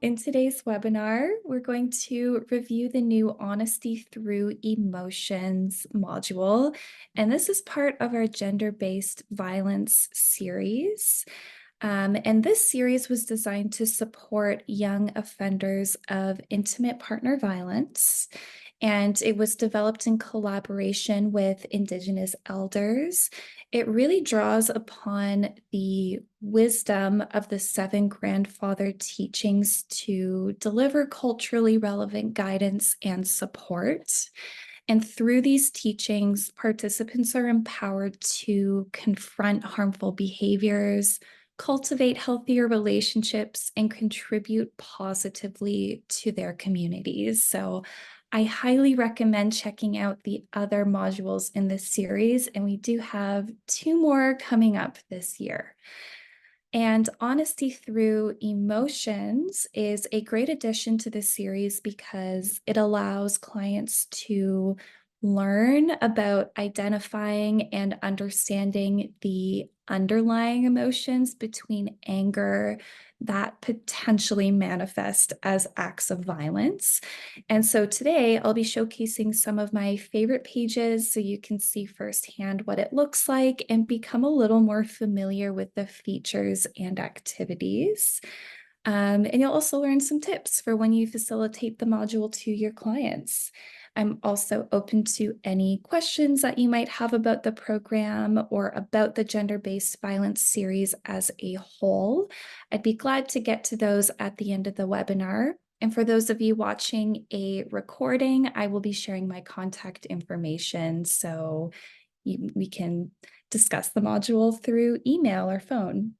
In today's webinar, we're going to review the new Honesty Through Emotions module, and this is part of our gender-based violence series. And this series was designed to support young offenders of intimate partner violence. And it was developed in collaboration with Indigenous elders. It really draws upon the wisdom of the seven grandfather teachings to deliver culturally relevant guidance and support. And through these teachings, participants are empowered to confront harmful behaviors, cultivate healthier relationships, and contribute positively to their communities. So I highly recommend checking out the other modules in this series, and we do have 2 more coming up this year. And Honesty Through Emotions is a great addition to this series because it allows clients to learn about identifying and understanding the underlying emotions between anger that potentially manifest as acts of violence. And so today I'll be showcasing some of my favorite pages so you can see firsthand what it looks like and become a little more familiar with the features and activities. And you'll also learn some tips for when you facilitate the module to your clients. I'm also open to any questions that you might have about the program or about the gender-based violence series as a whole. I'd be glad to get to those at the end of the webinar. And for those of you watching a recording, I will be sharing my contact information so we can discuss the module through email or phone.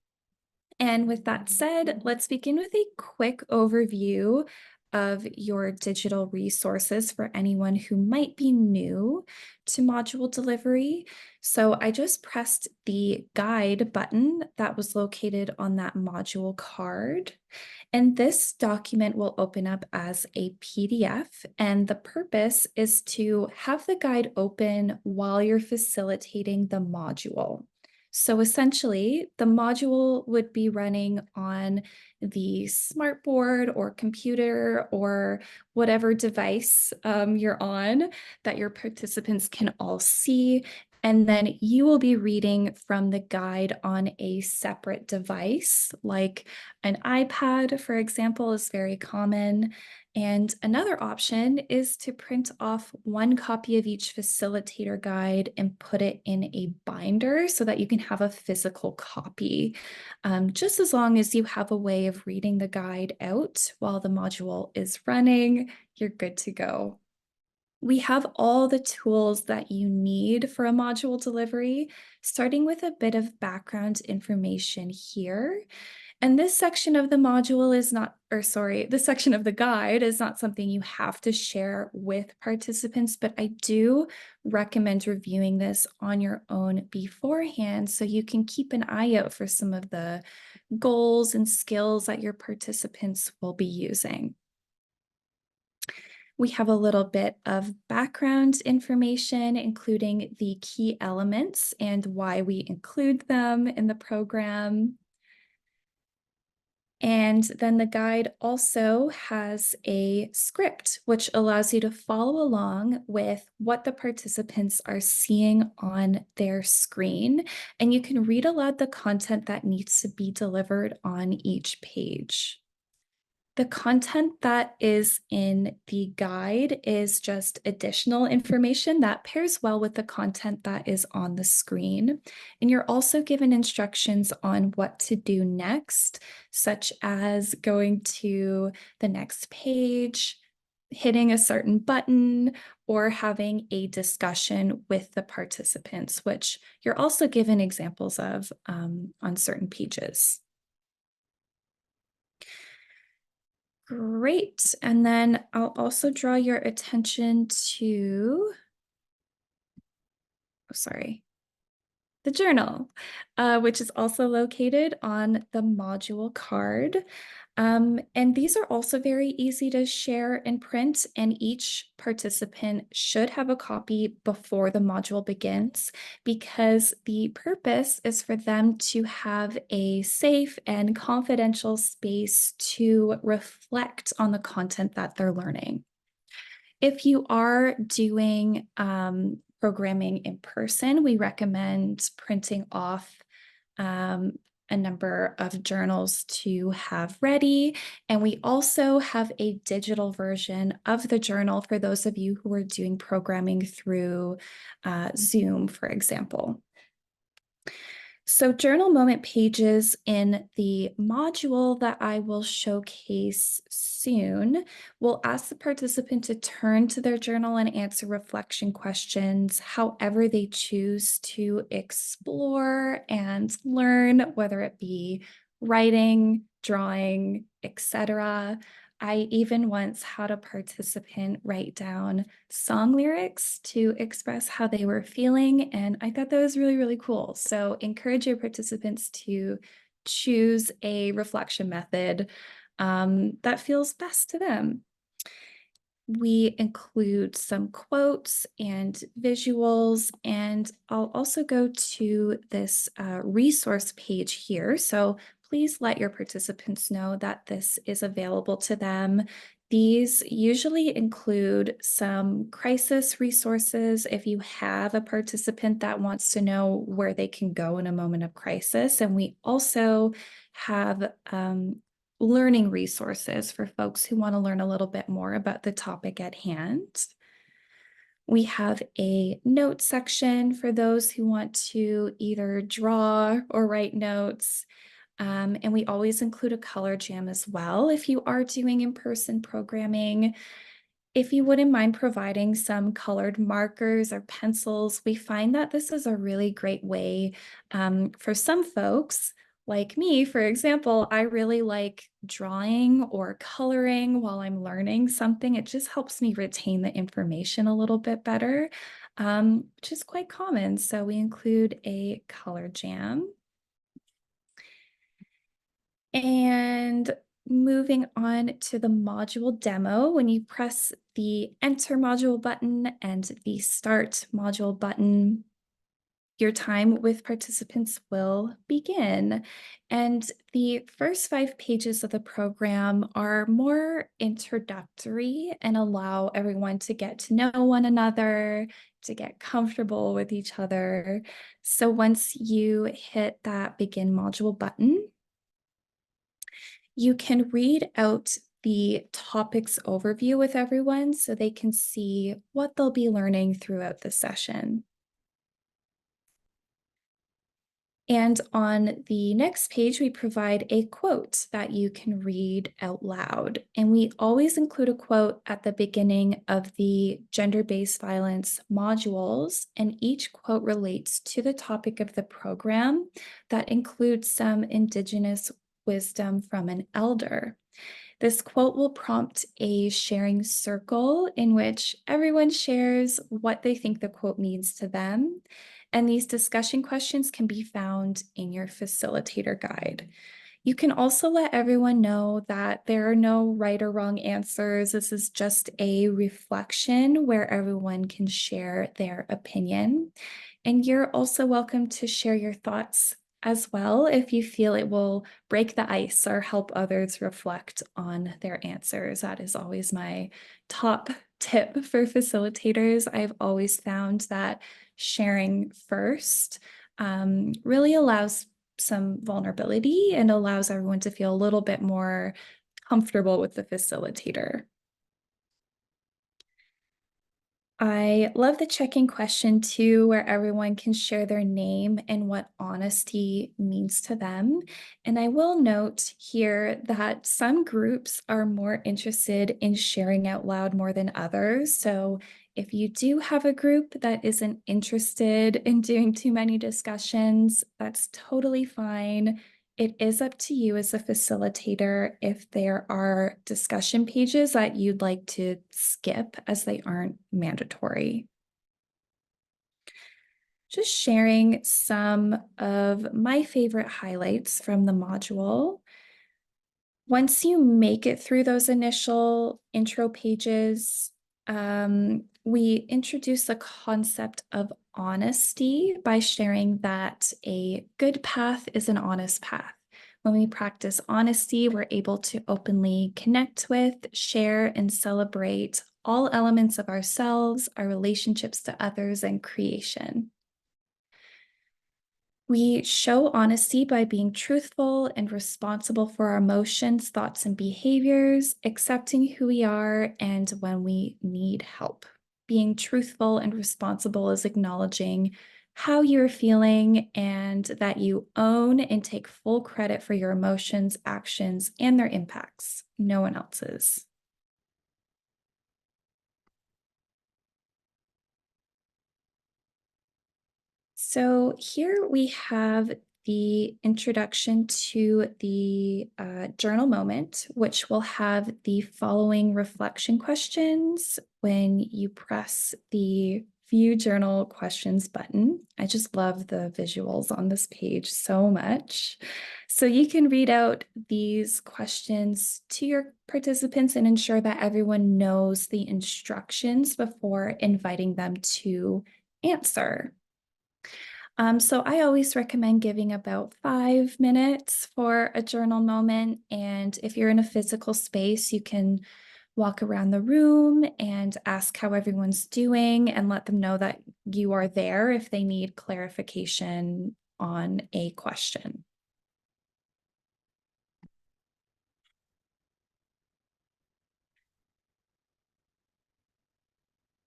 And with that said, let's begin with a quick overview of your digital resources for anyone who might be new to module delivery. So I just pressed the guide button that was located on that module card. And this document will open up as a PDF. And the purpose is to have the guide open while you're facilitating the module. So essentially, the module would be running on the smartboard or computer or whatever device you're on that your participants can all see. And then you will be reading from the guide on a separate device, like an iPad, for example, is very common. And another option is to print off one copy of each facilitator guide and put it in a binder so that you can have a physical copy. Just as long as you have a way of reading the guide out while the module is running, you're good to go. We have all the tools that you need for a module delivery, starting with a bit of background information here. And this section of the module is not, or sorry, this section of the guide is not something you have to share with participants, but I do recommend reviewing this on your own beforehand so you can keep an eye out for some of the goals and skills that your participants will be using. We have a little bit of background information, including the key elements and why we include them in the program. And then the guide also has a script, which allows you to follow along with what the participants are seeing on their screen. And you can read aloud the content that needs to be delivered on each page. The content that is in the guide is just additional information that pairs well with the content that is on the screen. And you're also given instructions on what to do next, such as going to the next page, hitting a certain button, or having a discussion with the participants, which you're also given examples of on certain pages. Great. And then I'll also draw your attention to, oh, sorry. The journal, which is also located on the module card. And these are also very easy to share and print, and each participant should have a copy before the module begins because the purpose is for them to have a safe and confidential space to reflect on the content that they're learning. If you are doing programming in person, we recommend printing off um, a number of journals to have ready. And we also have a digital version of the journal for those of you who are doing programming through Zoom, for example. So journal moment pages in the module that I will showcase soon will ask the participant to turn to their journal and answer reflection questions however they choose to explore and learn, whether it be writing, drawing, etc. I even once had a participant write down song lyrics to express how they were feeling, and I thought that was really, really cool. So encourage your participants to choose a reflection method that feels best to them. We include some quotes and visuals, and I'll also go to this resource page here. So please let your participants know that this is available to them. These usually include some crisis resources if you have a participant that wants to know where they can go in a moment of crisis. And we also have learning resources for folks who want to learn a little bit more about the topic at hand. We have a note section for those who want to either draw or write notes. And we always include a color jam as well if you are doing in-person programming. If you wouldn't mind providing some colored markers or pencils, we find that this is a really great way for some folks, like me, for example. I really like drawing or coloring while I'm learning something. It just helps me retain the information a little bit better, which is quite common. So we include a color jam. And moving on to the module demo, when you press the Enter Module button and the Start Module button, your time with participants will begin. And the first 5 pages of the program are more introductory and allow everyone to get to know one another, to get comfortable with each other. So once you hit that Begin Module button, you can read out the topics overview with everyone so they can see what they'll be learning throughout the session. And on the next page, we provide a quote that you can read out loud. And we always include a quote at the beginning of the gender-based violence modules, and each quote relates to the topic of the program that includes some Indigenous wisdom from an elder. This quote will prompt a sharing circle in which everyone shares what they think the quote means to them. And these discussion questions can be found in your facilitator guide. You can also let everyone know that there are no right or wrong answers. This is just a reflection where everyone can share their opinion. And you're also welcome to share your thoughts as well if you feel it will break the ice or help others reflect on their answers. That is always my top tip for facilitators. I've always found that sharing first really allows some vulnerability and allows everyone to feel a little bit more comfortable with the facilitator. I love the check-in question too, where everyone can share their name and what honesty means to them. And I will note here that some groups are more interested in sharing out loud more than others. So if you do have a group that isn't interested in doing too many discussions, that's totally fine. It is up to you as a facilitator if there are discussion pages that you'd like to skip as they aren't mandatory. just sharing some of my favorite highlights from the module. Once you make it through those initial intro pages, we introduce the concept of honesty by sharing that a good path is an honest path. When we practice honesty, we're able to openly connect with, share, and celebrate all elements of ourselves, our relationships to others, and creation. We show honesty by being truthful and responsible for our emotions, thoughts, and behaviors, accepting who we are and when we need help. Being truthful and responsible is acknowledging how you're feeling and that you own and take full credit for your emotions, actions, and their impacts, no one else's. So here we have the introduction to the journal moment, which will have the following reflection questions when you press the View Journal Questions button. I just love the visuals on this page so much. So you can read out these questions to your participants and ensure that everyone knows the instructions before inviting them to answer. So I always recommend giving about 5 minutes for a journal moment. And if you're in a physical space, you can walk around the room and ask how everyone's doing and let them know that you are there if they need clarification on a question.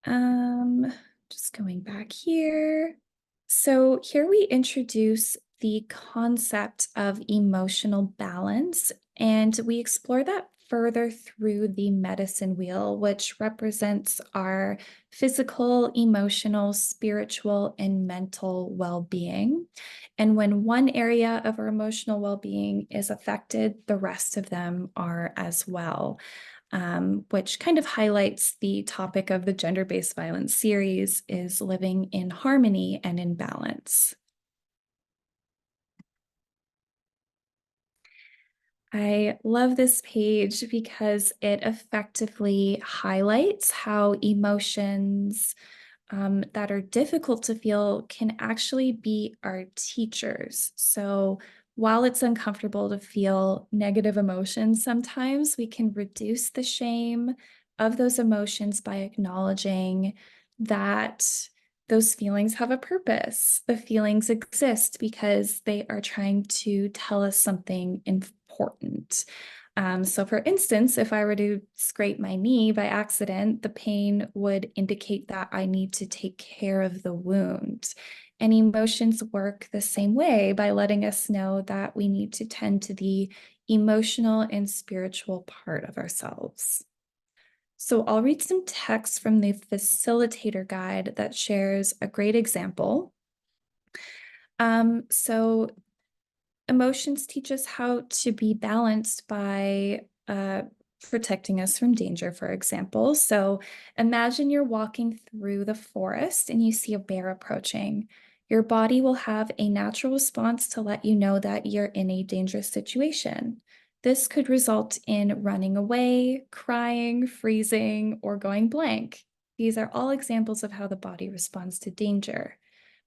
Um, just going back here. So here we introduce the concept of emotional balance, and we explore that further through the medicine wheel, which represents our physical, emotional, spiritual, and mental well-being. And when one area of our emotional well-being is affected, the rest of them are as well, which kind of highlights the topic of the gender-based violence series is living in harmony and in balance. I love this page because it effectively highlights how emotions that are difficult to feel can actually be our teachers. So while it's uncomfortable to feel negative emotions, sometimes we can reduce the shame of those emotions by acknowledging that those feelings have a purpose. The feelings exist because they are trying to tell us something important. So for instance, if I were to scrape my knee by accident, the pain would indicate that I need to take care of the wound. And emotions work the same way by letting us know that we need to tend to the emotional and spiritual part of ourselves. So I'll read some text from the facilitator guide that shares a great example. So emotions teach us how to be balanced by protecting us from danger, for example. So imagine you're walking through the forest and you see a bear approaching. Your body will have a natural response to let you know that you're in a dangerous situation. This could result in running away, crying, freezing, or going blank. These are all examples of how the body responds to danger,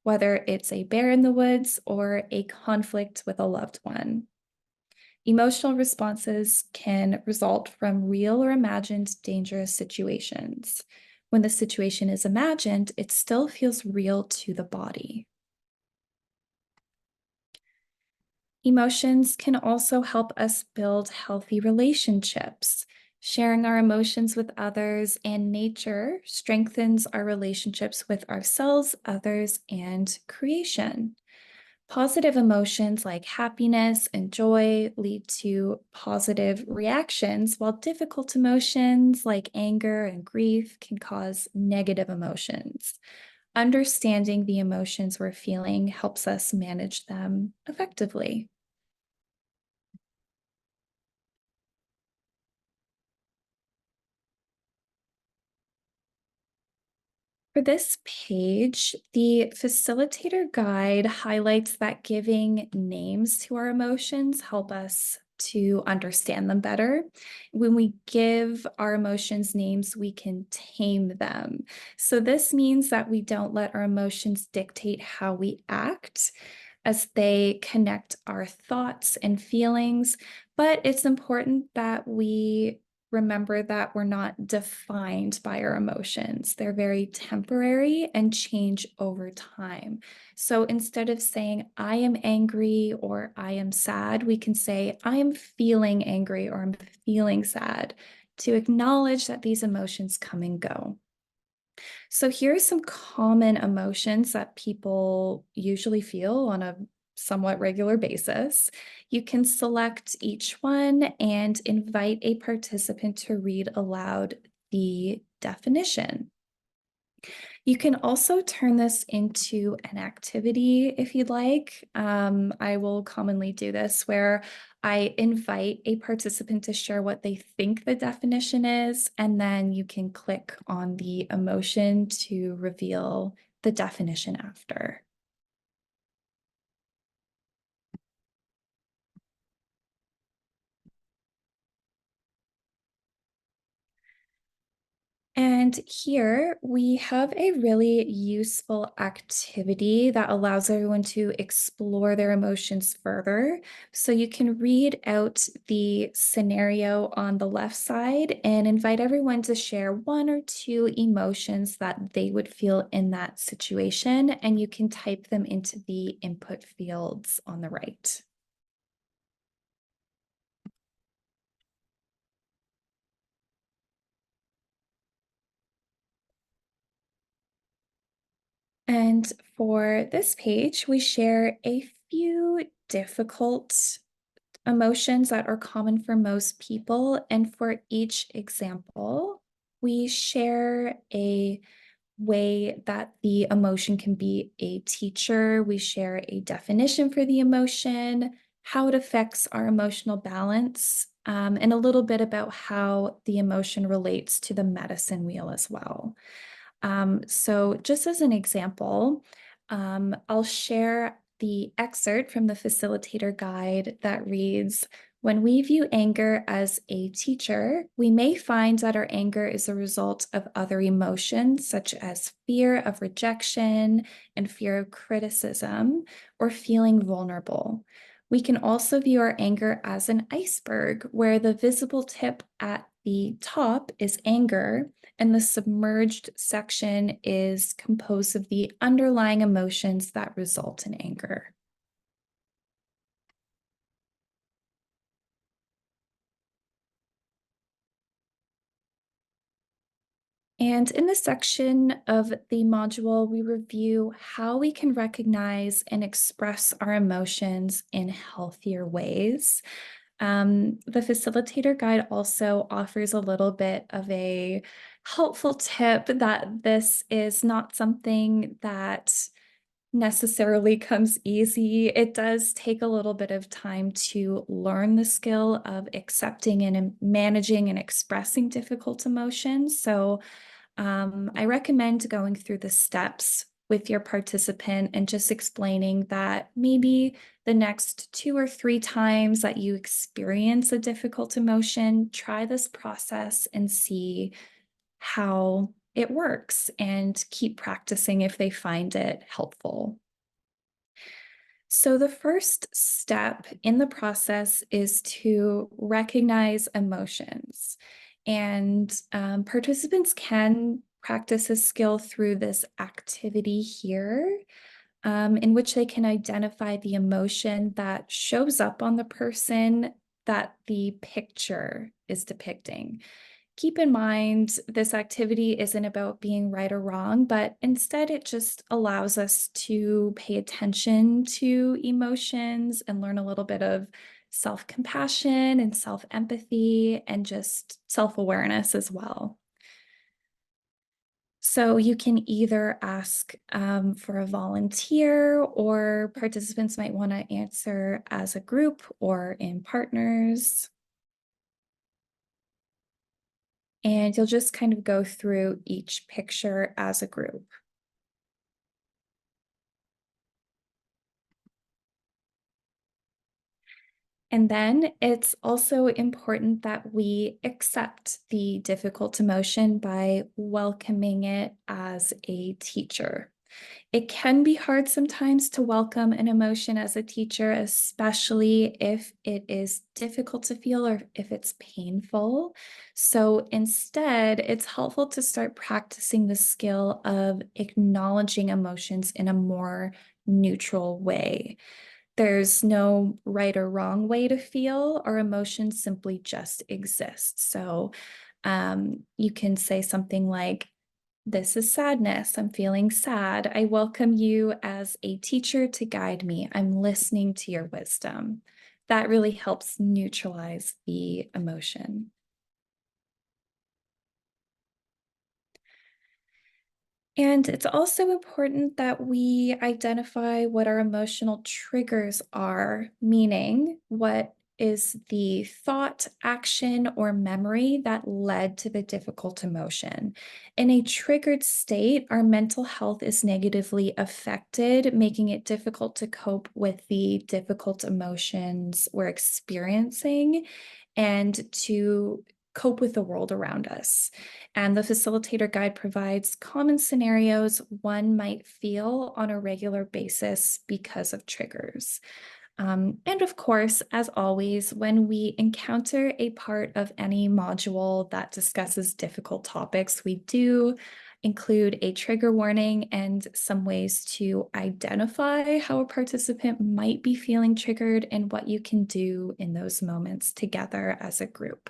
whether it's a bear in the woods or a conflict with a loved one. Emotional responses can result from real or imagined dangerous situations. When the situation is imagined, it still feels real to the body. Emotions can also help us build healthy relationships. Sharing our emotions with others and nature strengthens our relationships with ourselves, others, and creation. Positive emotions like happiness and joy lead to positive reactions, while difficult emotions like anger and grief can cause negative emotions. Understanding the emotions we're feeling helps us manage them effectively. For this page, the facilitator guide highlights that giving names to our emotions help us to understand them better. When we give our emotions names, we can tame them. So this means that we don't let our emotions dictate how we act as they connect our thoughts and feelings, but it's important that we remember that we're not defined by our emotions. They're very temporary and change over time. So instead of saying, I am angry or I am sad, we can say, I am feeling angry or I'm feeling sad to acknowledge that these emotions come and go. So here are some common emotions that people usually feel on a somewhat regular basis. You can select each one and invite a participant to read aloud the definition. You can also turn this into an activity if you'd like. I will commonly do this where I invite a participant to share what they think the definition is, and then you can click on the emotion to reveal the definition after. And here we have a really useful activity that allows everyone to explore their emotions further. So you can read out the scenario on the left side and invite everyone to share one or two emotions that they would feel in that situation. And you can type them into the input fields on the right. And for this page, we share a few difficult emotions that are common for most people. And for each example, we share a way that the emotion can be a teacher. We share a definition for the emotion, how it affects our emotional balance, and a little bit about how the emotion relates to the medicine wheel as well. So just as an example, I'll share the excerpt from the facilitator guide that reads, when we view anger as a teacher, we may find that our anger is a result of other emotions, such as fear of rejection and fear of criticism, or feeling vulnerable. We can also view our anger as an iceberg, where the visible tip at the top is anger, and the submerged section is composed of the underlying emotions that result in anger. And in this section of the module, we review how we can recognize and express our emotions in healthier ways. The facilitator guide also offers a little bit of a helpful tip that this is not something that necessarily comes easy. It does take a little bit of time to learn the skill of accepting and managing and expressing difficult emotions. So I recommend going through the steps with your participant and just explaining that maybe the next 2 or 3 times that you experience a difficult emotion, try this process and see how it works and keep practicing if they find it helpful. So, the first step in the process is to recognize emotions. And participants can practice a skill through this activity here, in which they can identify the emotion that shows up on the person that the picture is depicting. Keep in mind, this activity isn't about being right or wrong, but instead it just allows us to pay attention to emotions and learn a little bit of self-compassion and self-empathy and just self-awareness as well. So you can either ask for a volunteer, or participants might want to answer as a group or in partners. And you'll just kind of go through each picture as a group. And then it's also important that we accept the difficult emotion by welcoming it as a teacher. It can be hard sometimes to welcome an emotion as a teacher, especially if it is difficult to feel or if it's painful. So instead, it's helpful to start practicing the skill of acknowledging emotions in a more neutral way. There's no right or wrong way to feel. Our emotions simply just exist. So you can say something like, "This is sadness. I'm feeling sad. I welcome you as a teacher to guide me. I'm listening to your wisdom." That really helps neutralize the emotion. And it's also important that we identify what our emotional triggers are, meaning what is the thought, action, or memory that led to the difficult emotion. In a triggered state, our mental health is negatively affected, making it difficult to cope with the difficult emotions we're experiencing and to cope with the world around us. And the facilitator guide provides common scenarios one might feel on a regular basis because of triggers. And of course, as always, when we encounter a part of any module that discusses difficult topics, we do include a trigger warning and some ways to identify how a participant might be feeling triggered and what you can do in those moments together as a group.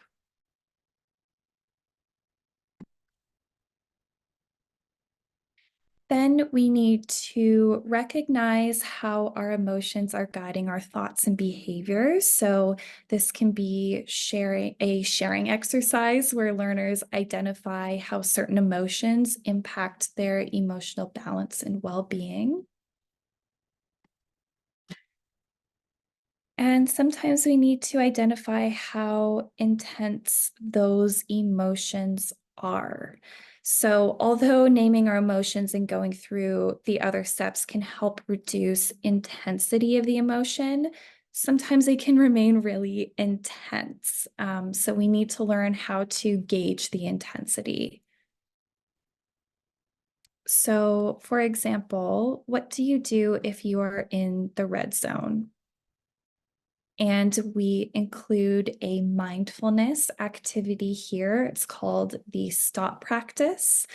Then we need to recognize how our emotions are guiding our thoughts and behaviors. So this can be sharing exercise where learners identify how certain emotions impact their emotional balance and well-being. And sometimes we need to identify how intense those emotions are. So, although naming our emotions and going through the other steps can help reduce intensity of the emotion, sometimes they can remain really intense. So, we need to learn how to gauge the intensity. So, for example, what do you do if you are in the red zone? And we include a mindfulness activity here. It's called the stop practice.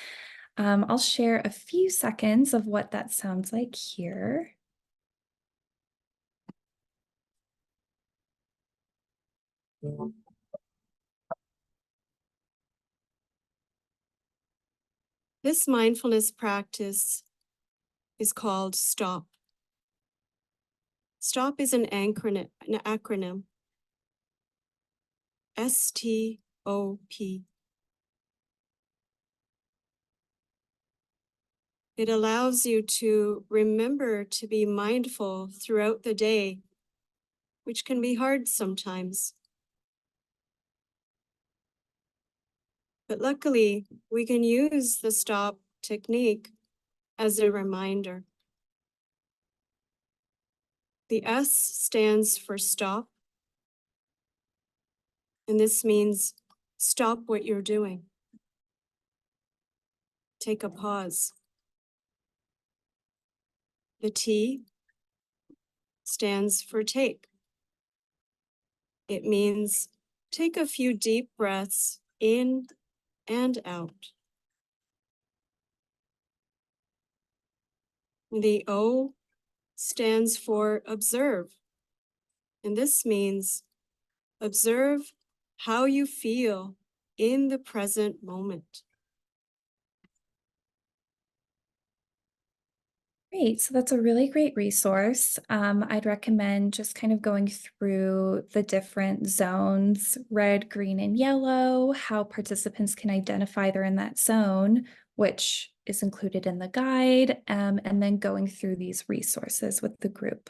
I'll share a few seconds of what that sounds like here. This mindfulness practice is called STOP. STOP is an acronym, STOP. It allows you to remember to be mindful throughout the day, which can be hard sometimes. But luckily, we can use the STOP technique as a reminder. The S stands for stop, and this means stop what you're doing. Take a pause. The T stands for take. It means take a few deep breaths in and out. The O stands for observe, and this means observe how you feel in the present moment. Great. So that's a really great resource. I'd recommend just kind of going through the different zones, red, green, and yellow, how participants can identify they're in that zone, which is included in the guide, and then going through these resources with the group.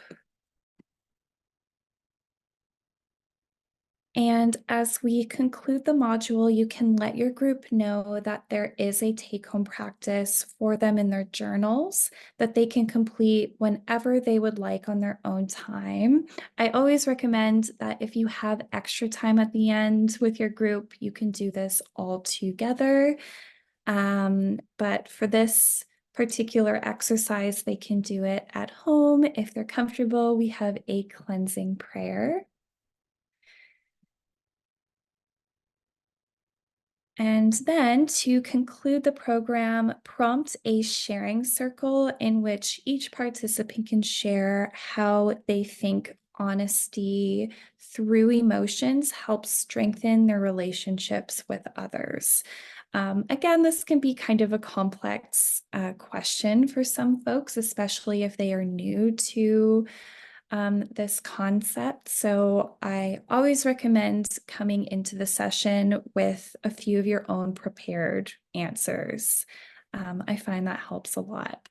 And as we conclude the module, you can let your group know that there is a take home practice for them in their journals that they can complete whenever they would like on their own time. I always recommend that if you have extra time at the end with your group, you can do this all together. But for this particular exercise, they can do it at home. If they're comfortable, we have a cleansing prayer. And then to conclude the program, prompt a sharing circle in which each participant can share how they think honesty through emotions helps strengthen their relationships with others. Again, this can be kind of a complex question for some folks, especially if they are new to this concept. So I always recommend coming into the session with a few of your own prepared answers. I find that helps a lot.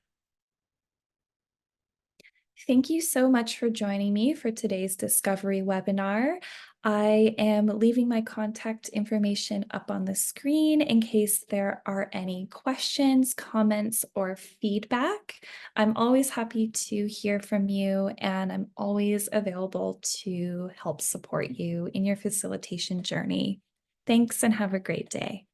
Thank you so much for joining me for today's Discovery webinar. I am leaving my contact information up on the screen in case there are any questions, comments, or feedback. I'm always happy to hear from you, and I'm always available to help support you in your facilitation journey. Thanks and have a great day.